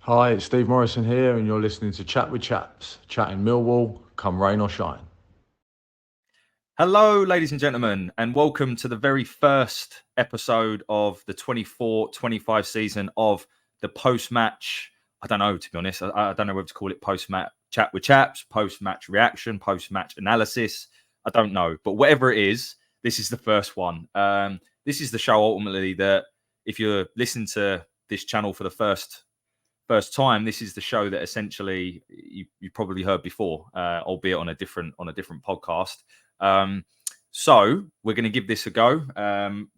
Hi, it's Steve Morrison here, and you're listening to Chat with Chaps, chatting Millwall, come rain or shine. Hello, ladies and gentlemen, and welcome to the very first episode of the 24-25 season of the post-match. I don't know, to be honest. I don't know whether to call it post-match Chat with Chaps, post-match reaction, post-match analysis. I don't know. But whatever it is, this is the first one. This is the show, ultimately, that if you're listening to this channel for the first time, this is the show that essentially you probably heard before, albeit on a different podcast. So we're going to give this a go.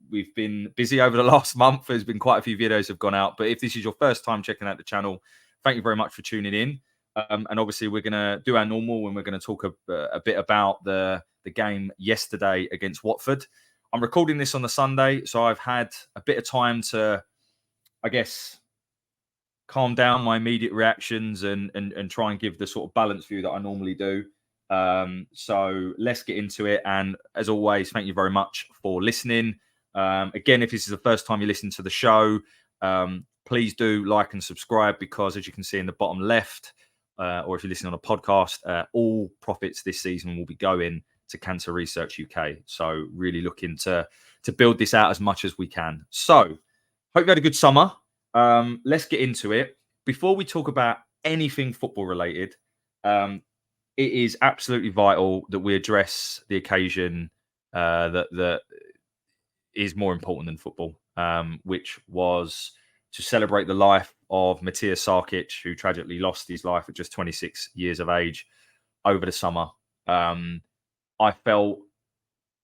We've been busy over the last month. There's been quite a few videos have gone out, but if this is your first time checking out the channel, thank you very much for tuning in. And obviously we're going to do our normal, and we're going to talk a bit about the game yesterday against Watford. I'm recording this on the Sunday, so I've had a bit of time to, I guess, calm down my immediate reactions and try and give the sort of balanced view that I normally do. So let's get into it. And as always, thank you very much for listening. Again, if this is the first time you listen to the show, please do like and subscribe, because as you can see in the bottom left, or if you're listening on a podcast, all profits this season will be going to Cancer Research UK. So really looking to build this out as much as we can. So hope you had a good summer. Let's get into it. Before we talk about anything football related, it is absolutely vital that we address the occasion that is more important than football, which was to celebrate the life of Matija Sarkic, who tragically lost his life at just 26 years of age over the summer. I felt,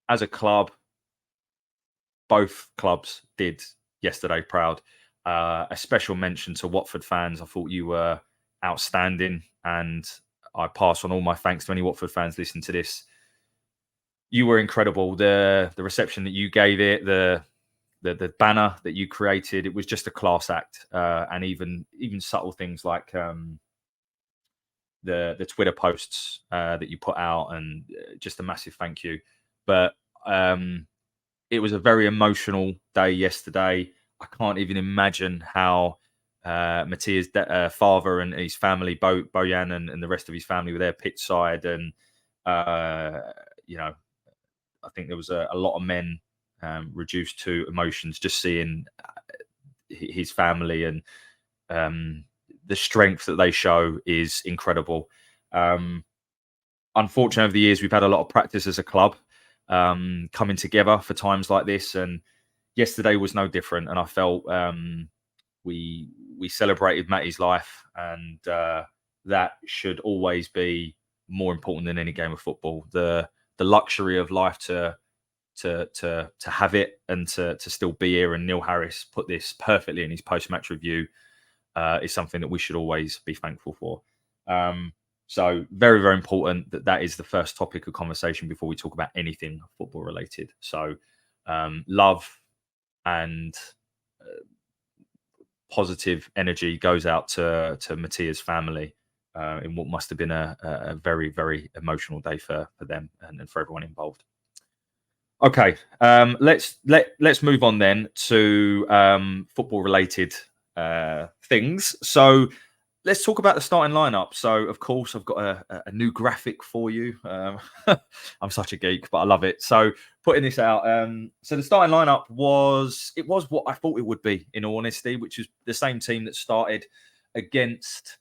as a club, both clubs did yesterday proud. A special mention to Watford fans. I thought you were outstanding, and I pass on all my thanks to any Watford fans listening to this. You were incredible. The reception that you gave it, the banner that you created, it was just a class act. And even subtle things like the Twitter posts that you put out, and just a massive thank you. But it was a very emotional day yesterday. I can't even imagine how Matija's father and his family, Bojan and the rest of his family, were there pitch side. And, I think there was a lot of men reduced to emotions just seeing his family, and the strength that they show is incredible. Unfortunately, over the years, we've had a lot of practice as a club coming together for times like this, and yesterday was no different. And I felt we celebrated Matty's life, and that should always be more important than any game of football. The luxury of life to have it, and to still be here. And Neil Harris put this perfectly in his post-match review. Is something that we should always be thankful for. So very, very important that is the first topic of conversation before we talk about anything football related. So love and positive energy goes out to Matija's family in what must have been a very, very emotional day for them and for everyone involved. Okay, let's move on then to football related things. So let's talk about the starting lineup. So, of course, I've got a new graphic for you. I'm such a geek, but I love it. So, putting this out. So, the starting lineup was what I thought it would be, in all honesty, which is the same team that started against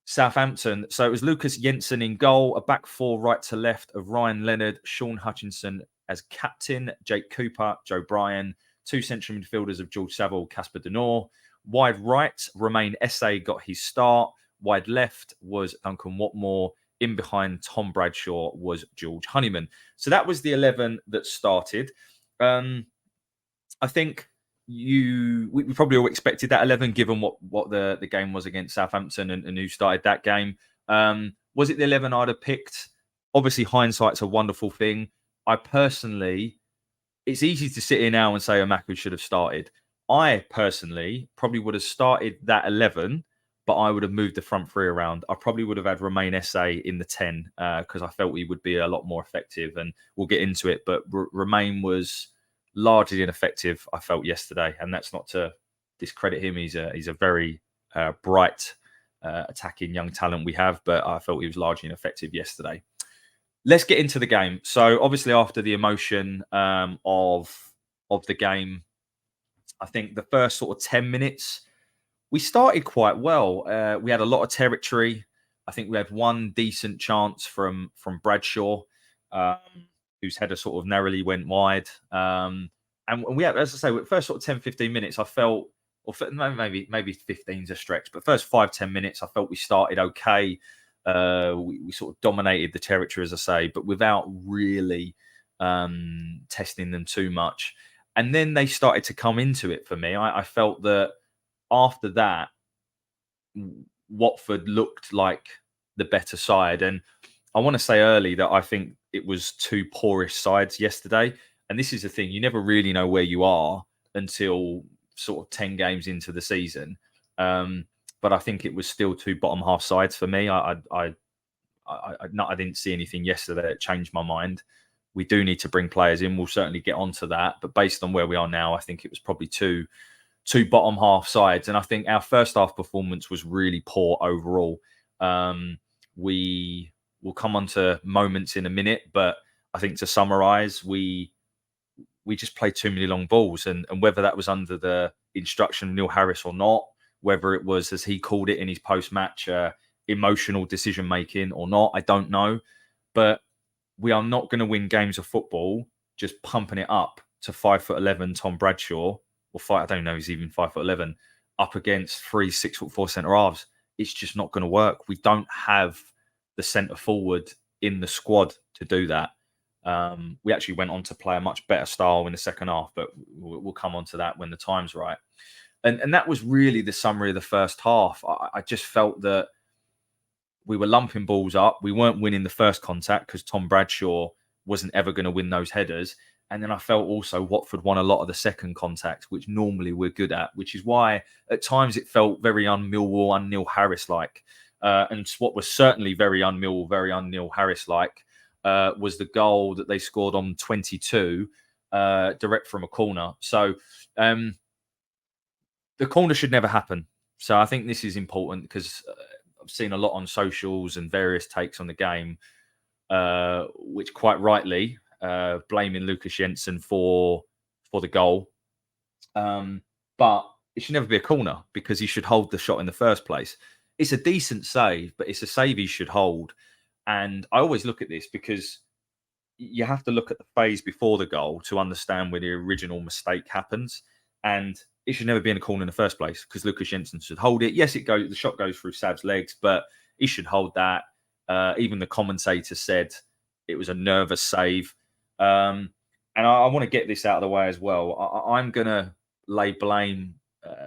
Southampton. So, it was Lucas Jensen in goal, a back four right to left of Ryan Leonard, Sean Hutchinson as captain, Jake Cooper, Joe Bryan, two central midfielders of George Saville, Casper Denor. Wide right, Romain Esse got his start. Wide left was Duncan Watmore. In behind Tom Bradshaw was George Honeyman. So that was the 11 that started. I think we probably all expected that 11, given what the game was against Southampton and who started that game. Was it the 11 I'd have picked? Obviously, hindsight's a wonderful thing. I personally, it's easy to sit here now and say Omaku should have started. I personally probably would have started that 11, but I would have moved the front three around. I probably would have had Romain Esse in the 10 because I felt he would be a lot more effective, and we'll get into it. But Romain was largely ineffective, I felt, yesterday, and that's not to discredit him. He's a very bright attacking young talent we have, but I felt he was largely ineffective yesterday. Let's get into the game. So obviously after the emotion of the game, I think the first sort of 10 minutes, we started quite well. We had a lot of territory. I think we had one decent chance from Bradshaw, whose header sort of narrowly went wide. And we had, as I say, the first sort of 10, 15 minutes, I felt, or maybe 15's a stretch, but first 5-10 minutes, I felt we started okay. We sort of dominated the territory, as I say, but without really testing them too much. And then they started to come into it for me. I felt that after that, Watford looked like the better side. And I want to say early that I think it was two poorish sides yesterday. And this is the thing, you never really know where you are until sort of 10 games into the season. But I think it was still two bottom half sides for me. I didn't see anything yesterday that changed my mind. We do need to bring players in. We'll certainly get onto that. But based on where we are now, I think it was probably two bottom half sides. And I think our first half performance was really poor overall. We will come on to moments in a minute, but I think to summarise, we just played too many long balls. And whether that was under the instruction of Neil Harris or not, whether it was, as he called it in his post-match, emotional decision-making or not, I don't know. But we are not going to win games of football just pumping it up to 5'11" Tom Bradshaw, I don't know, he's even 5'11", up against 3 6'4" centre halves. It's just not going to work. We don't have the centre forward in the squad to do that. We actually went on to play a much better style in the second half, but we'll come on to that when the time's right. And that was really the summary of the first half. I just felt that we were lumping balls up. We weren't winning the first contact because Tom Bradshaw wasn't ever going to win those headers. And then I felt also Watford won a lot of the second contact, which normally we're good at, which is why at times it felt very un-Millwall, un-Neil Harris-like. And what was certainly very un-Millwall, very un-Neil Harris-like was the goal that they scored on 22, direct from a corner. So the corner should never happen. So I think this is important because I've seen a lot on socials and various takes on the game, which quite rightly blaming Lucas Jensen for the goal. But it should never be a corner because he should hold the shot in the first place. It's a decent save, but it's a save he should hold. And I always look at this because you have to look at the phase before the goal to understand where the original mistake happens. And it should never be in a corner in the first place because Lucas Jensen should hold it. Yes, the shot goes through Sav's legs, but he should hold that. Even the commentator said it was a nervous save. And I want to get this out of the way as well. I'm going to lay blame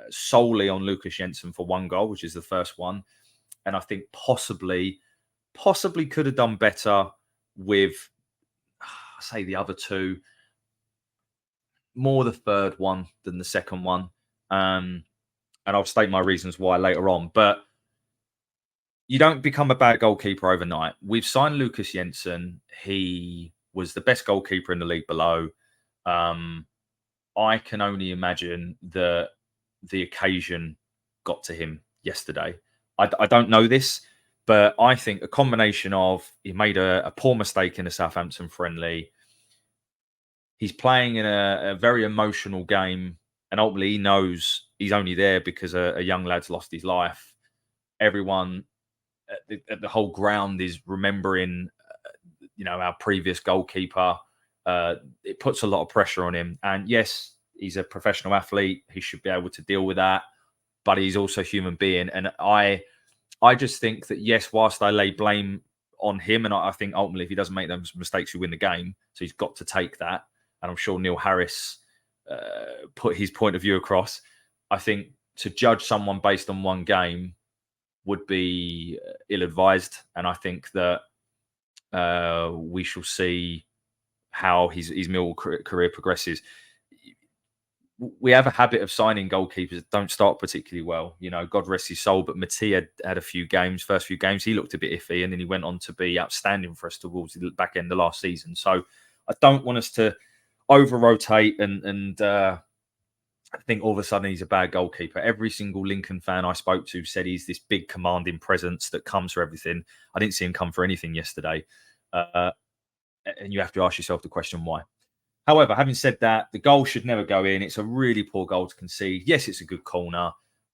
solely on Lucas Jensen for one goal, which is the first one. And I think possibly could have done better with, say, the other two. More the third one than the second one. And I'll state my reasons why later on. But you don't become a bad goalkeeper overnight. We've signed Lucas Jensen. He was the best goalkeeper in the league below. I can only imagine that the occasion got to him yesterday. I don't know this, but I think a combination of he made a poor mistake in a Southampton friendly. He's playing in a very emotional game, and ultimately he knows he's only there because a young lad's lost his life. Everyone at the whole ground is remembering, our previous goalkeeper. It puts a lot of pressure on him. And yes, he's a professional athlete. He should be able to deal with that. But he's also a human being. And I just think that, yes, whilst I lay blame on him, and I think ultimately if he doesn't make those mistakes, we win the game. So he's got to take that. And I'm sure Neil Harris put his point of view across. I think to judge someone based on one game would be ill-advised. And I think that we shall see how his Millwall career progresses. We have a habit of signing goalkeepers that don't start particularly well. God rest his soul, but Matija had a few games, first few games, he looked a bit iffy, and then he went on to be outstanding for us towards the back end of last season. So I don't want us to over-rotate and I think all of a sudden he's a bad goalkeeper. Every single Lincoln fan I spoke to said he's this big commanding presence that comes for everything. I didn't see him come for anything yesterday. And you have to ask yourself the question why. However, having said that, the goal should never go in. It's a really poor goal to concede. Yes, it's a good corner.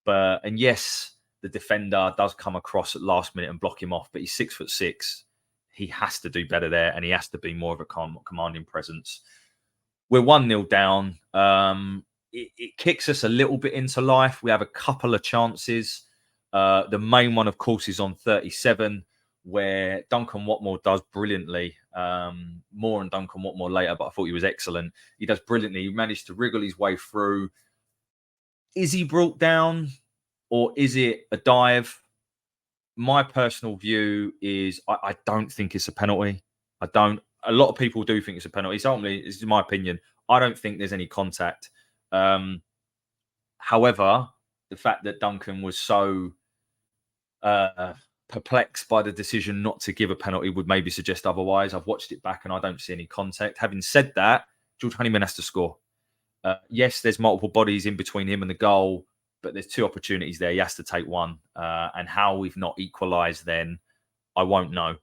And yes, the defender does come across at last minute and block him off, but he's 6'6". He has to do better there, and he has to be more of a commanding presence. We're 1-0 down. It kicks us a little bit into life. We have a couple of chances. The main one, of course, is on 37, where Duncan Watmore does brilliantly. More on Duncan Watmore later, but I thought he was excellent. He does brilliantly. He managed to wriggle his way through. Is he brought down, or is it a dive? My personal view is I don't think it's a penalty. I don't. A lot of people do think it's a penalty. So ultimately, this is my opinion. I don't think there's any contact. However, the fact that Duncan was so perplexed by the decision not to give a penalty would maybe suggest otherwise. I've watched it back and I don't see any contact. Having said that, George Honeyman has to score. Yes, there's multiple bodies in between him and the goal, but there's two opportunities there. He has to take one. And how we've not equalised then, I won't know.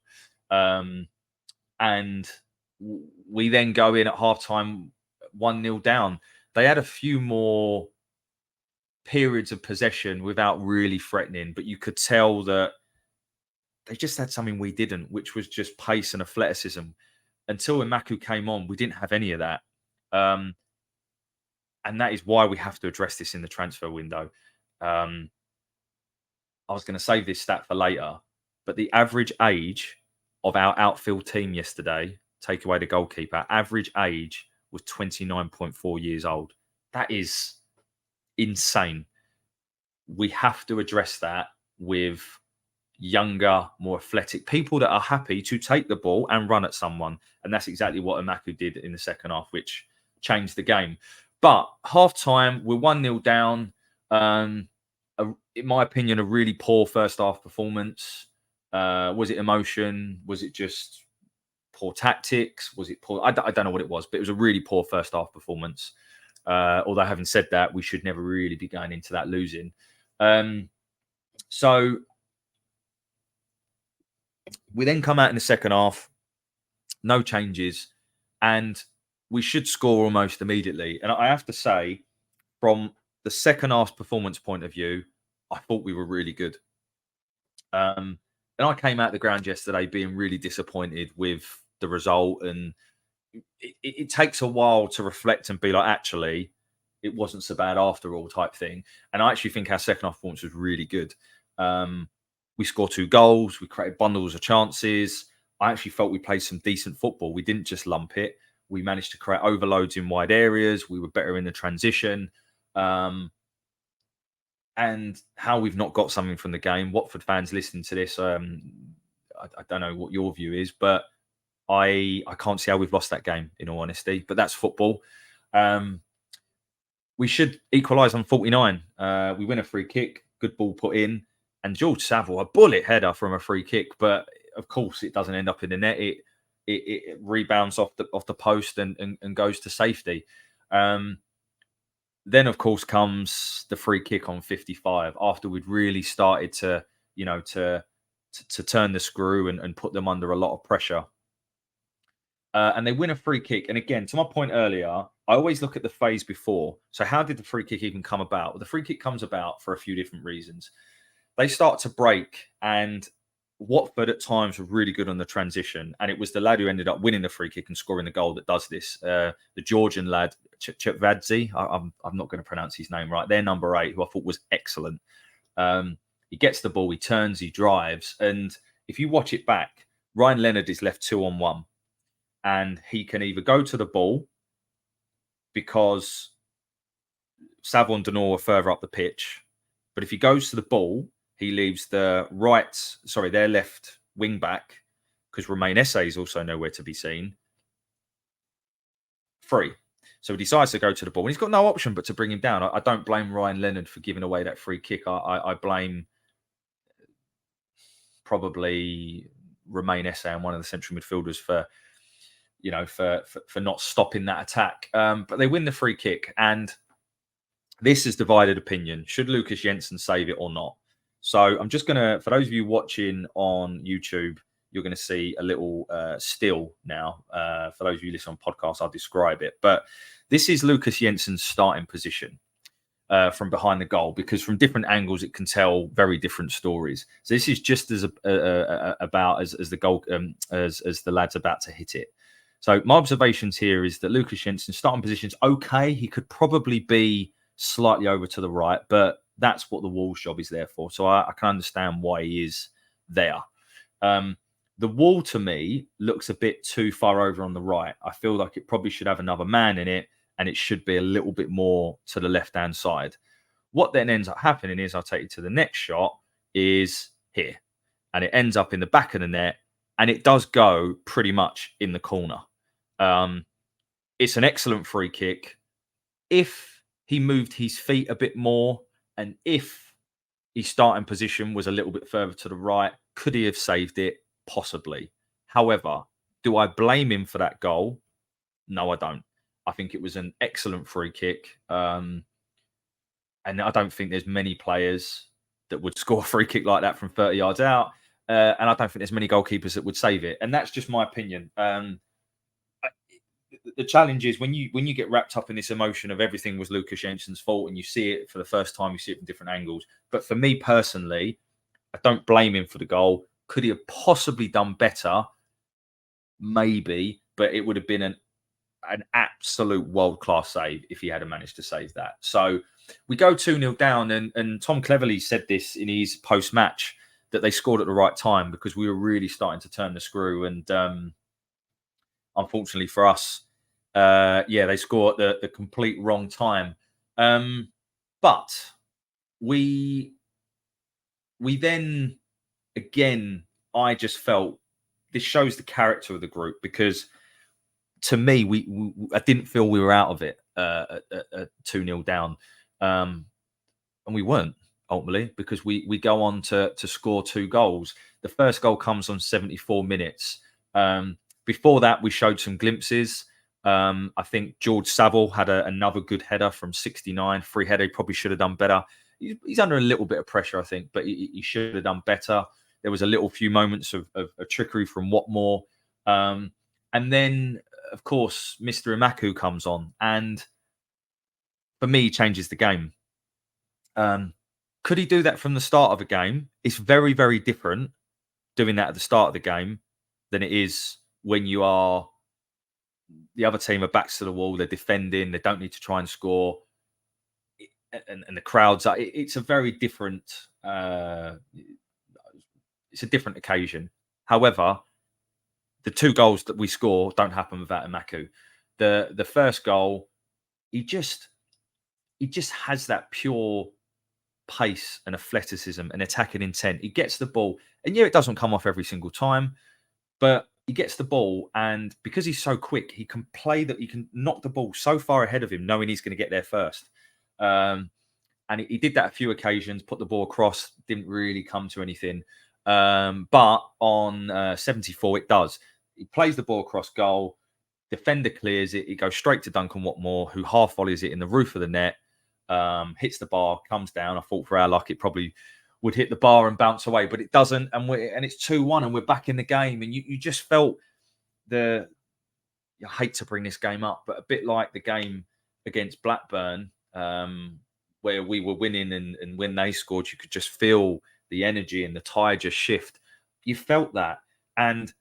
And we then go in at halftime 1-0 down. They had a few more periods of possession without really threatening, but you could tell that they just had something we didn't, which was just pace and athleticism. Until Emakhu came on, we didn't have any of that. And that is why we have to address this in the transfer window. I was going to save this stat for later, but the average age of our outfield team yesterday, take away the goalkeeper, average age was 29.4 years old. That is insane. We have to address that with younger, more athletic people that are happy to take the ball and run at someone. And that's exactly what Emakhu did in the second half, which changed the game. But half-time, we're 1-0 down. In my opinion, a really poor first half performance. Was it emotion? Was it just poor tactics? Was it poor? I don't know what it was, but it was a really poor first half performance. Although having said that, we should never really be going into that losing. So we then come out in the second half, no changes, and we should score almost immediately. And I have to say, from the second half performance point of view, I thought we were really good. And I came out the ground yesterday being really disappointed with the result. And it takes a while to reflect and be like, actually, it wasn't so bad after all type thing. And I actually think our second half performance was really good. We scored 2 goals. We created bundles of chances. I actually felt we played some decent football. We didn't just lump it. We managed to create overloads in wide areas. We were better in the transition. And how we've not got something from the game. Watford fans listening to this, I don't know what your view is, but I can't see how we've lost that game, in all honesty. But that's football. We should equalise on 49. We win a free kick, good ball put in, and George Saville, a bullet header from a free kick. But of course, it doesn't end up in the net. It rebounds off the post and goes to safety. Then, of course, comes the free kick on 55 after we'd really started to turn the screw and put them under a lot of pressure. And they win a free kick. And again, to my point earlier, I always look at the phase before. So how did the free kick even come about? Well, the free kick comes about for a few different reasons. They start to break, and Watford at times were really good on the transition. And it was the lad who ended up winning the free kick and scoring the goal that does this. The Georgian lad, Chepvadze, I'm not going to pronounce his name right. Their number 8, who I thought was excellent. He gets the ball, he turns, he drives. And if you watch it back, Ryan Leonard is left 2-on-1. And he can either go to the ball because Saville and Denor are further up the pitch. But if he goes to the ball, he leaves their left wing back, because Romain Esse is also nowhere to be seen, free. So he decides to go to the ball. And he's got no option but to bring him down. I don't blame Ryan Leonard for giving away that free kick. I blame probably Romain Esse and one of the central midfielders for not stopping that attack. But they win the free kick. And this is divided opinion. Should Lucas Jensen save it or not? So I'm just going to, for those of you watching on YouTube, you're going to see a little still now. For those of you listening on podcasts, I'll describe it. But this is Lucas Jensen's starting position from behind the goal, because from different angles, it can tell very different stories. So this is just as about as the goal, as the lad's about to hit it. So my observations here is that Lucas Jensen's starting position's okay. He could probably be slightly over to the right, but that's what the Wolves job is there for. So I can understand why he is there. The wall to me looks a bit too far over on the right. I feel like it probably should have another man in it, and it should be a little bit more to the left-hand side. What then ends up happening is, I'll take you to the next shot, is here. And it ends up in the back of the net, and it does go pretty much in the corner. It's an excellent free kick. If he moved his feet a bit more, and if his starting position was a little bit further to the right, could he have saved it? Possibly. However, do I blame him for that goal? No, I don't. I think it was an excellent free kick. And I don't think there's many players that would score a free kick like that from 30 yards out. And I don't think there's many goalkeepers that would save it. And that's just my opinion. The challenge is when you get wrapped up in this emotion of everything was Lucas Jensen's fault, and you see it for the first time, you see it from different angles. But for me personally, I don't blame him for the goal. Could he have possibly done better? Maybe, but it would have been an absolute world-class save if he had managed to save that. So we go 2-0 down, and Tom Cleverley said this in his post-match, that they scored at the right time because we were really starting to turn the screw. And unfortunately for us, they score at the complete wrong time. But we then, again, I just felt this shows the character of the group, because to me, I didn't feel we were out of it at 2-0 down. And we weren't, ultimately, because we go on to score 2 goals. The first goal comes on 74 minutes. Before that, we showed some glimpses. I think George Saville had another good header from 69. Free header, he probably should have done better. He's under a little bit of pressure, I think, but he should have done better. There was a little few moments of trickery from Watmore. And then, of course, Mr. Imaku comes on, and for me, he changes the game. Could he do that from the start of a game? It's very, very different doing that at the start of the game than it is when you are the other team are backs to the wall, they're defending, they don't need to try and score, and the crowds are. It's a very different. It's a different occasion. However, the 2 goals that we score don't happen without Imaku. The first goal, he just has that pure pace and athleticism and attacking intent. He gets the ball, and it doesn't come off every single time, but he gets the ball, and because he's so quick, he can he can knock the ball so far ahead of him, knowing he's going to get there first. And he did that a few occasions, put the ball across, didn't really come to anything. But on 74, it does. He plays the ball across goal, defender clears it, it goes straight to Duncan Watmore, who half volleys it in the roof of the net, hits the bar, comes down. I thought for our luck, it probably would hit the bar and bounce away, but it doesn't. And it's 2-1, and we're back in the game. And you just felt I hate to bring this game up, but a bit like the game against Blackburn, where we were winning, and when they scored, you could just feel the energy and the tide just shift. You felt that. And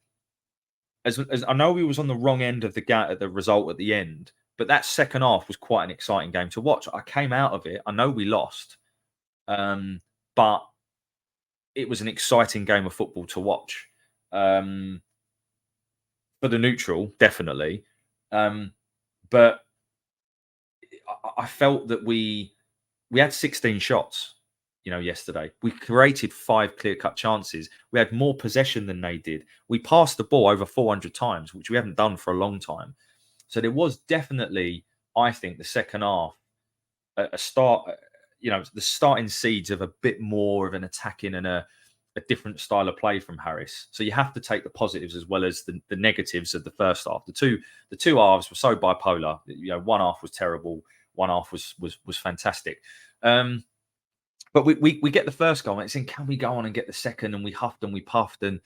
as I know we was on the wrong end of the result at the end, but that second half was quite an exciting game to watch. I came out of it. I know we lost, but it was an exciting game of football to watch. For the neutral, definitely. But I felt that we had 16 shots, yesterday. We created 5 clear-cut chances. We had more possession than they did. We passed the ball over 400 times, which we haven't done for a long time. So there was definitely, I think, the second half, a start, the starting seeds of a bit more of an attacking and a different style of play from Harris. So you have to take the positives as well as the negatives of the first half. The two halves were so bipolar. One half was terrible. one half was fantastic. But we get the first goal, and it's in, can we go on and get the second? And we huffed and we puffed, and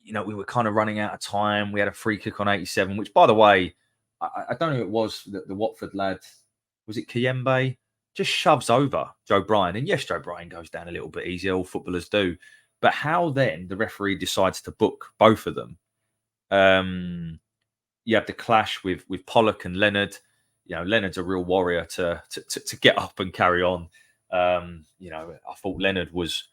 we were kind of running out of time. We had a free kick on 87, which, by the way, I don't know who it was, the Watford lad, was it Kiembe? Just shoves over Joe Bryan. And yes, Joe Bryan goes down a little bit easier, all footballers do. But how then the referee decides to book both of them? You have the clash with Pollock and Leonard. Leonard's a real warrior to get up and carry on. I thought Leonard was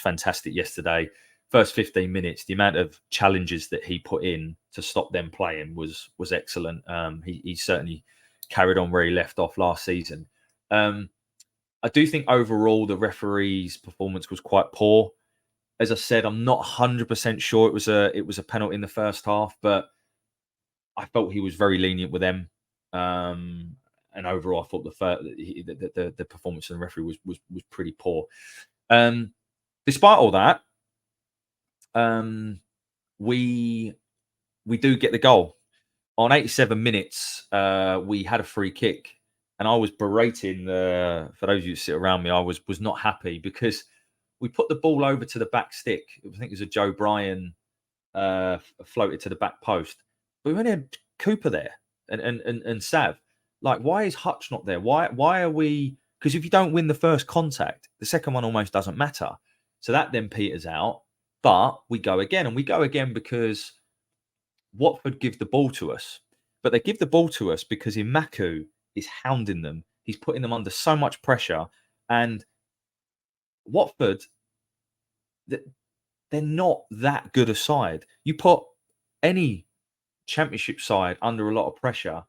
fantastic yesterday. First 15 minutes, the amount of challenges that he put in to stop them playing was excellent. He certainly carried on where he left off last season. I do think overall the referee's performance was quite poor. As I said, I'm not 100% sure it was a penalty in the first half, but I felt he was very lenient with them. And overall, I thought the performance of the referee was pretty poor. Despite all that, we do get the goal. On 87 minutes, we had a free kick, and I was berating for those of you who sit around me, I was not happy because we put the ball over to the back stick. I think it was a Joe Bryan floated to the back post. But we only had Cooper there and Sav. Like, why is Hutch not there? Why are we? Because if you don't win the first contact, the second one almost doesn't matter. So that then peters out. But we go again, and we go again because Watford give the ball to us. But they give the ball to us because Imaku is hounding them. He's putting them under so much pressure. And Watford, they're not that good a side. You put any Championship side under a lot of pressure,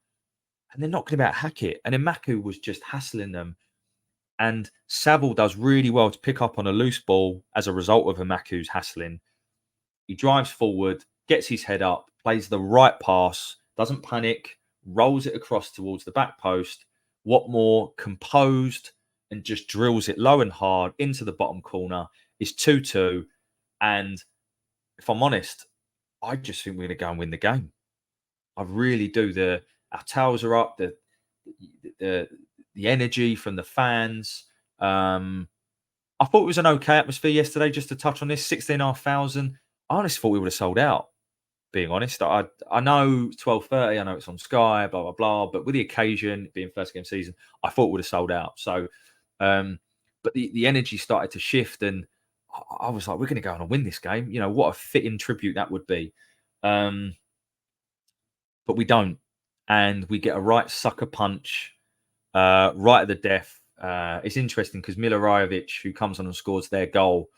and they're not going to be able to hack it. And Imaku was just hassling them. And Saville does really well to pick up on a loose ball as a result of Imaku's hassling. He drives forward, gets his head up, plays the right pass, doesn't panic, rolls it across towards the back post. Watmore composed and just drills it low and hard into the bottom corner. It's 2-2. And if I'm honest, I just think we're going to go and win the game. I really do. Our towels are up. The energy from the fans. I thought it was an okay atmosphere yesterday. Just to touch on this, 16,500. I honestly thought we would have sold out. Being honest, I know 12:30. I know it's on Sky. Blah blah blah. But with the occasion being first game season, I thought we would have sold out. So, but the energy started to shift, and I was like, we're going to go on and win this game. What a fitting tribute that would be. But we don't. And we get a right sucker punch right at the death. It's interesting because Milivojevic, who comes on and scores their goal,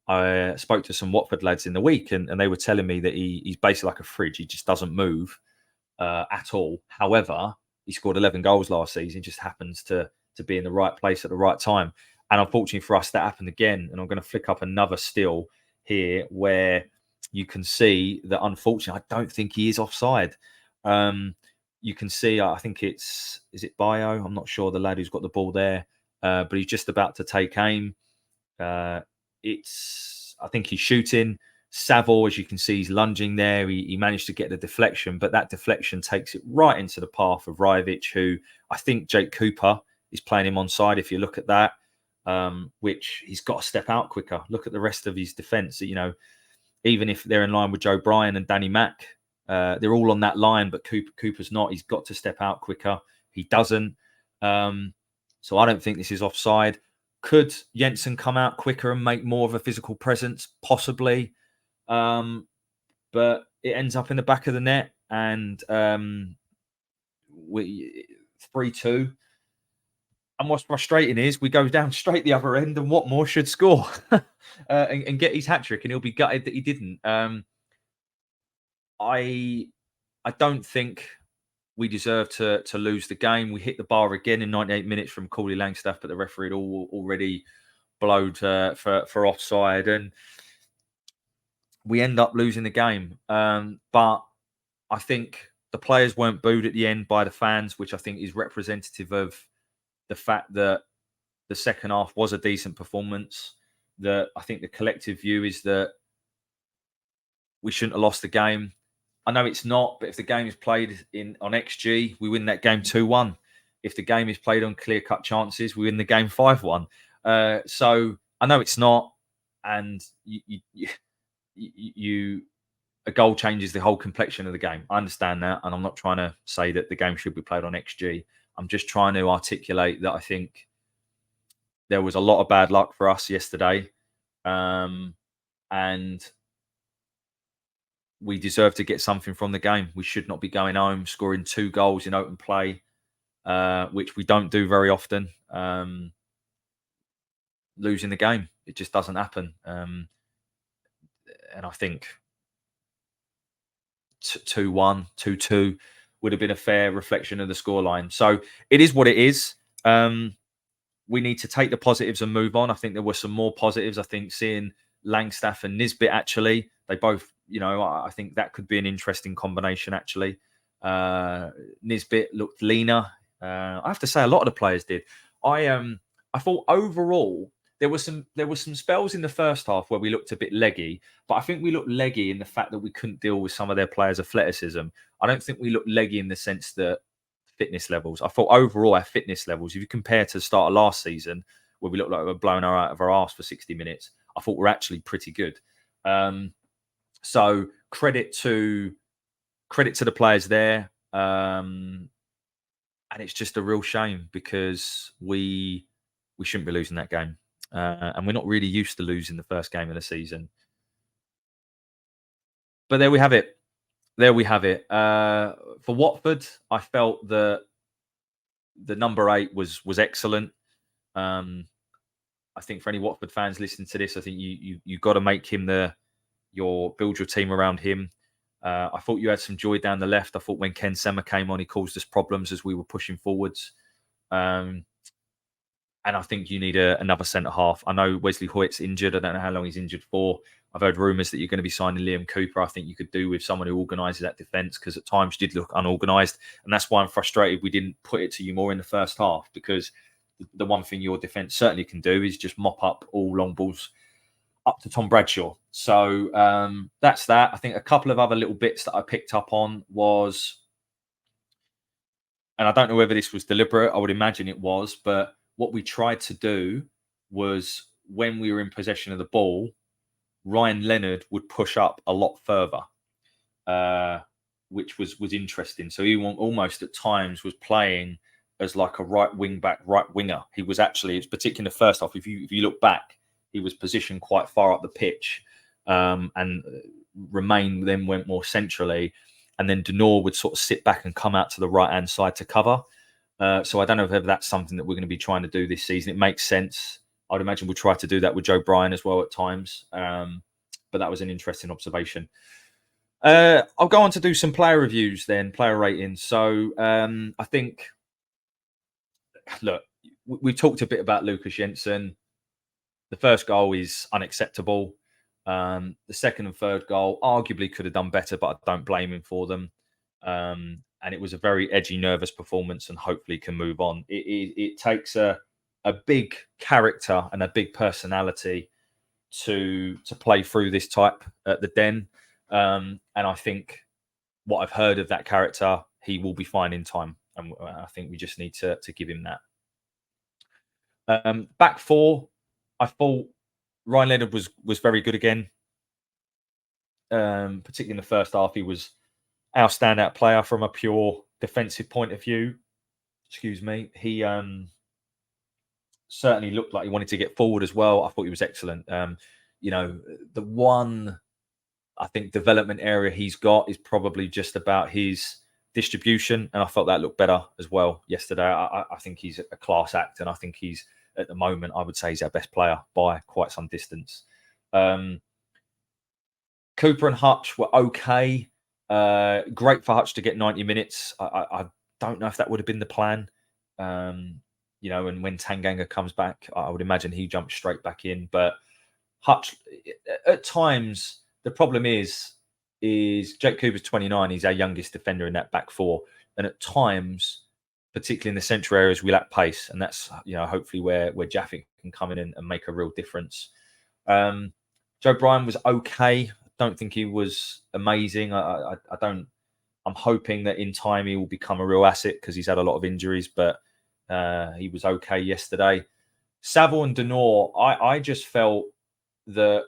I spoke to some Watford lads in the week, and they were telling me that he's basically like a fridge. He just doesn't move at all. However, he scored 11 goals last season. He just happens to be in the right place at the right time. And unfortunately for us, that happened again. And I'm going to flick up another still here where you can see that, unfortunately, I don't think he is offside. You can see, I think is it Bio? I'm not sure, the lad who's got the ball there, but he's just about to take aim. I think he's shooting. Saville, as you can see, he's lunging there. He managed to get the deflection, but that deflection takes it right into the path of Rajovic, who I think Jake Cooper is playing him onside. If you look at that, which he's got to step out quicker. Look at the rest of his defence. Even if they're in line with Joe Bryan and Danny Mack, they're all on that line, but Cooper's not. He's got to step out quicker. He doesn't. So I don't think this is offside. Could Jensen come out quicker and make more of a physical presence? Possibly. But it ends up in the back of the net, and 3-2. And what's frustrating is we go down straight the other end, and Watmore should score and get his hat-trick, and he'll be gutted that he didn't. I don't think we deserve to lose the game. We hit the bar again in 98 minutes from Cooley Langstaff, but the referee had already blowed for offside, and we end up losing the game. But I think the players weren't booed at the end by the fans, which I think is representative of the fact that the second half was a decent performance. That I think the collective view is that we shouldn't have lost the game. I know it's not, but if the game is played on XG, we win that game 2-1. if the game is played on clear-cut chances, we win the game 5-1. So I know it's not, and a goal changes the whole complexion of the game. I understand that, and I'm not trying to say that the game should be played on XG. I'm just trying to articulate that I think there was a lot of bad luck for us yesterday, and we deserve to get something from the game. We should not be going home scoring 2 goals in open play, which we don't do very often. Losing the game, it just doesn't happen. And I think 2-1, 2-2 would have been a fair reflection of the scoreline. So it is what it is. We need to take the positives and move on. I think there were some more positives. I think seeing Langstaff and Nisbet, actually, they both, I think that could be an interesting combination, actually. Nisbet looked leaner. I have to say a lot of the players did. I thought overall there were some spells in the first half where we looked a bit leggy, but I think we looked leggy in the fact that we couldn't deal with some of their players' athleticism. I don't think we looked leggy in the sense that fitness levels. I thought overall our fitness levels, if you compare to the start of last season, where we looked like we were blowing out of our arse for 60 minutes, I thought we're actually pretty good. So credit to the players there. And it's just a real shame because we shouldn't be losing that game. And we're not really used to losing the first game of the season. But there we have it. For Watford, I felt that the number 8 was excellent. I think for any Watford fans listening to this, I think you got to make him build your team around him. I thought you had some joy down the left. I thought when Ken Sema came on, he caused us problems as we were pushing forwards. And I think you need another centre-half. I know Wesley Hoyt's injured. I don't know how long he's injured for. I've heard rumours that you're going to be signing Liam Cooper. I think you could do with someone who organises that defence because at times did look unorganised. And that's why I'm frustrated we didn't put it to you more in the first half, because the one thing your defence certainly can do is just mop up all long balls up to Tom Bradshaw. So that's that. I think a couple of other little bits that I picked up on was, and I don't know whether this was deliberate, I would imagine it was, but what we tried to do was when we were in possession of the ball, Ryan Leonard would push up a lot further, which was interesting. So he almost at times was playing as like a right wing back, right winger. He was actually, it's particularly in the first half, if you look back, he was positioned quite far up the pitch, and Romain then went more centrally, and then Denor would sort of sit back and come out to the right hand side to cover. So I don't know if that's something that we're going to be trying to do this season. It makes sense. I'd imagine we'll try to do that with Joe Bryan as well at times. But that was an interesting observation. I'll go on to do some player reviews then, player ratings. So I think, look, we've talked a bit about Lucas Jensen. The first goal is unacceptable. The second and third goal arguably could have done better, but I don't blame him for them. And it was a very edgy, nervous performance, and hopefully can move on. It takes a big character and a big personality to play through this type at the Den. And I think what I've heard of that character, he will be fine in time. And I think we just need to give him that. Back 4, I thought Ryan Leonard was very good again. Particularly in the first half, he was our standout player from a pure defensive point of view. Excuse me. He certainly looked like he wanted to get forward as well. I thought he was excellent. The one, I think, development area he's got is probably just about his distribution, and I felt that looked better as well yesterday. I think he's a class act, and I think he's, at the moment, I would say he's our best player by quite some distance. Cooper and Hutch were okay. Great for Hutch to get 90 minutes. I don't know if that would have been the plan. And when Tanganga comes back, I would imagine he jumps straight back in. But Hutch, at times, the problem is Jake Cooper's 29. He's our youngest defender in that back 4. And at times, particularly in the central areas, we lack pace. And that's, hopefully where Jaffic can come in and make a real difference. Joe Bryan was okay. Don't think he was amazing. I'm hoping that in time he will become a real asset because he's had a lot of injuries. But He was okay yesterday. Saville and Denor, I just felt that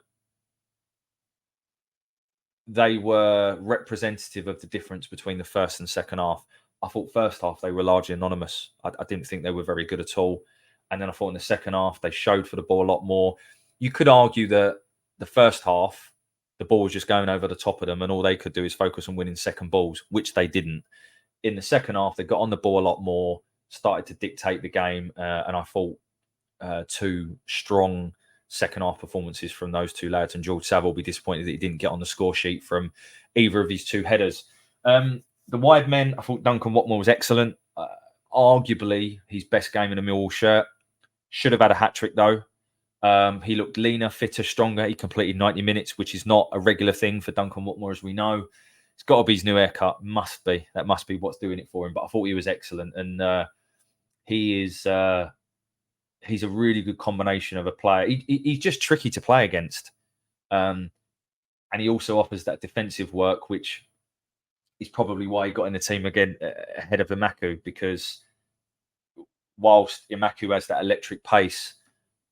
they were representative of the difference between the first and second half. I thought first half they were largely anonymous. I didn't think they were very good at all. And then I thought in the second half they showed for the ball a lot more. You could argue that the first half, the ball was just going over the top of them and all they could do is focus on winning second balls, which they didn't. In the second half, they got on the ball a lot more, started to dictate the game. And I thought two strong second half performances from those two lads. And George Saville will be disappointed that he didn't get on the score sheet from either of his two headers. The wide men, I thought Duncan Watmore was excellent. Arguably his best game in a Millwall shirt. Should have had a hat-trick though. He looked leaner, fitter, stronger. He completed 90 minutes, which is not a regular thing for Duncan Watmore, as we know. It's got to be his new haircut. Must be. That must be what's doing it for him. But I thought he was excellent. And he's a really good combination of a player. He's just tricky to play against. And he also offers that defensive work, which is probably why he got in the team again ahead of Imaku, because whilst Imaku has that electric pace,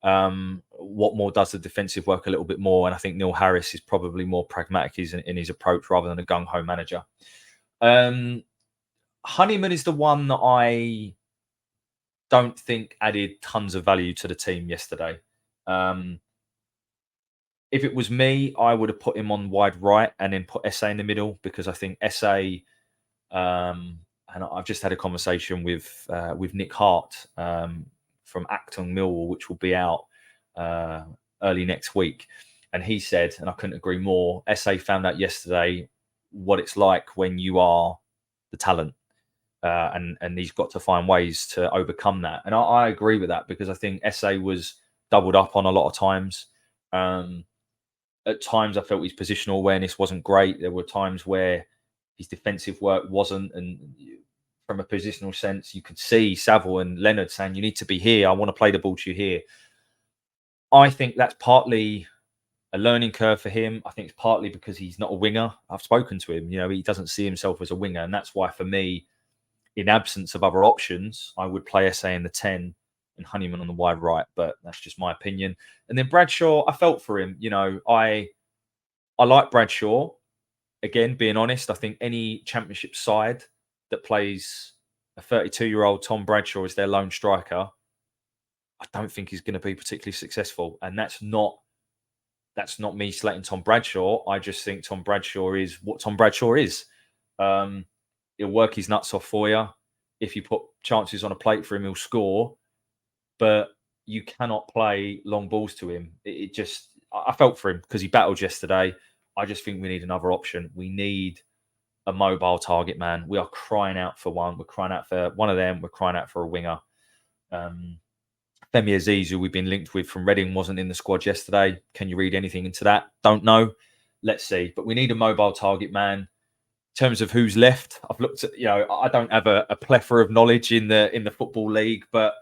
Watmore does the defensive work a little bit more. And I think Neil Harris is probably more pragmatic in his approach rather than a gung-ho manager. Honeyman is the one that I don't think added tons of value to the team yesterday. If it was me, I would have put him on wide right and then put SA in the middle, because I think SA, and I've just had a conversation with Nick Hart from Acton Millwall, which will be out early next week. And he said, and I couldn't agree more, SA found out yesterday what it's like when you are the talent. And he's got to find ways to overcome that. And I agree with that, because I think SA was doubled up on a lot of times. At times, I felt his positional awareness wasn't great. There were times where his defensive work wasn't. And from a positional sense, you could see Saville and Leonard saying, you need to be here. I want to play the ball to you here. I think that's partly a learning curve for him. I think it's partly because he's not a winger. I've spoken to him. He doesn't see himself as a winger. And that's why, for me, in absence of other options, I would play SA in the 10 and Honeyman on the wide right, but that's just my opinion. And then Bradshaw, I felt for him. I like Bradshaw. Again, being honest, I think any championship side that plays a 32-year-old Tom Bradshaw as their lone striker, I don't think he's going to be particularly successful. And that's not me slating Tom Bradshaw. I just think Tom Bradshaw is what Tom Bradshaw is. He'll work his nuts off for you. If you put chances on a plate for him, he'll score. But you cannot play long balls to him. I felt for him because he battled yesterday. I just think we need another option. We need a mobile target man. We are crying out for one. We're crying out for one of them. We're crying out for a winger. Femi Aziz, who we've been linked with from Reading, wasn't in the squad yesterday. Can you read anything into that? Don't know. Let's see. But we need a mobile target man. In terms of who's left, I've looked at, I don't have a plethora of knowledge in the Football League, but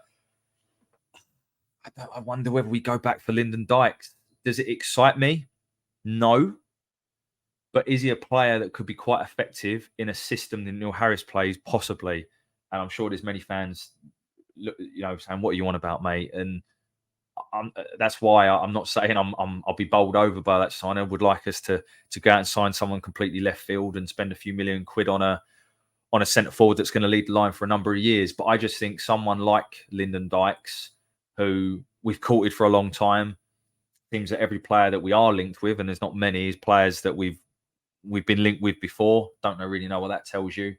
I wonder whether we go back for Lyndon Dykes. Does it excite me? No. But is he a player that could be quite effective in a system that Neil Harris plays? Possibly. And I'm sure there's many fans, saying, "What are you on about, mate?" And that's why I'm not saying I'll be bowled over by that sign. I would like us to go out and sign someone completely left field and spend a few million quid on a centre forward that's going to lead the line for a number of years. But I just think someone like Lyndon Dykes, who we've courted for a long time, seems that every player that we are linked with, and there's not many, is players that we've been linked with before. Don't really know what that tells you.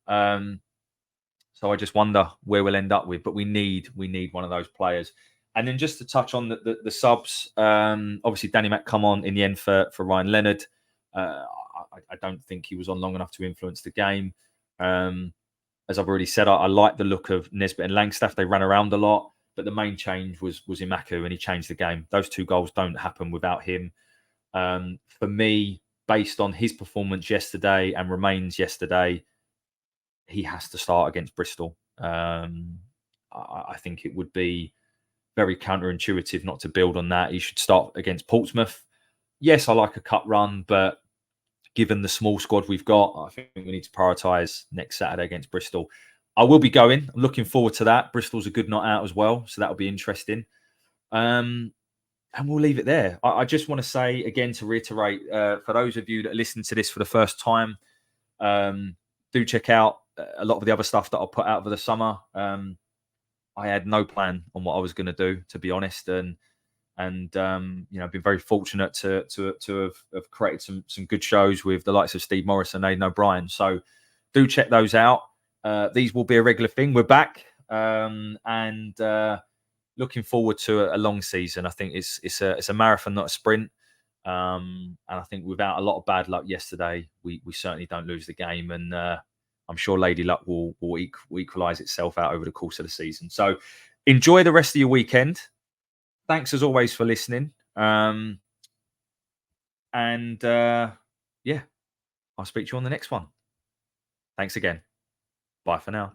So I just wonder where we'll end up with. But we need one of those players. And then just to touch on the subs, obviously Danny Mack come on in the end for Ryan Leonard. I don't think he was on long enough to influence the game. As I've already said, I like the look of Nesbitt and Langstaff. They ran around a lot, but the main change was Imaku, and he changed the game. Those two goals don't happen without him. For me, based on his performance yesterday and remains yesterday, he has to start against Bristol. I think it would be very counterintuitive not to build on that. He should start against Portsmouth. Yes, I like a cut run, but given the small squad we've got, I think we need to prioritise next Saturday against Bristol. I will be going. I'm looking forward to that. Bristol's a good night out as well, so that'll be interesting. And we'll leave it there. I just want to say again, to reiterate, for those of you that are listening to this for the first time, do check out a lot of the other stuff that I'll put out for the summer. I had no plan on what I was going to do, to be honest, and I've been very fortunate to have created some good shows with the likes of Steve Morris and Aidan O'Brien. So do check those out. These will be a regular thing. We're back, and looking forward to a long season. I think it's a marathon, not a sprint. And I think without a lot of bad luck yesterday, we certainly don't lose the game. And I'm sure Lady Luck will equalise itself out over the course of the season. So enjoy the rest of your weekend. Thanks as always for listening. Yeah, I'll speak to you on the next one. Thanks again. Bye for now.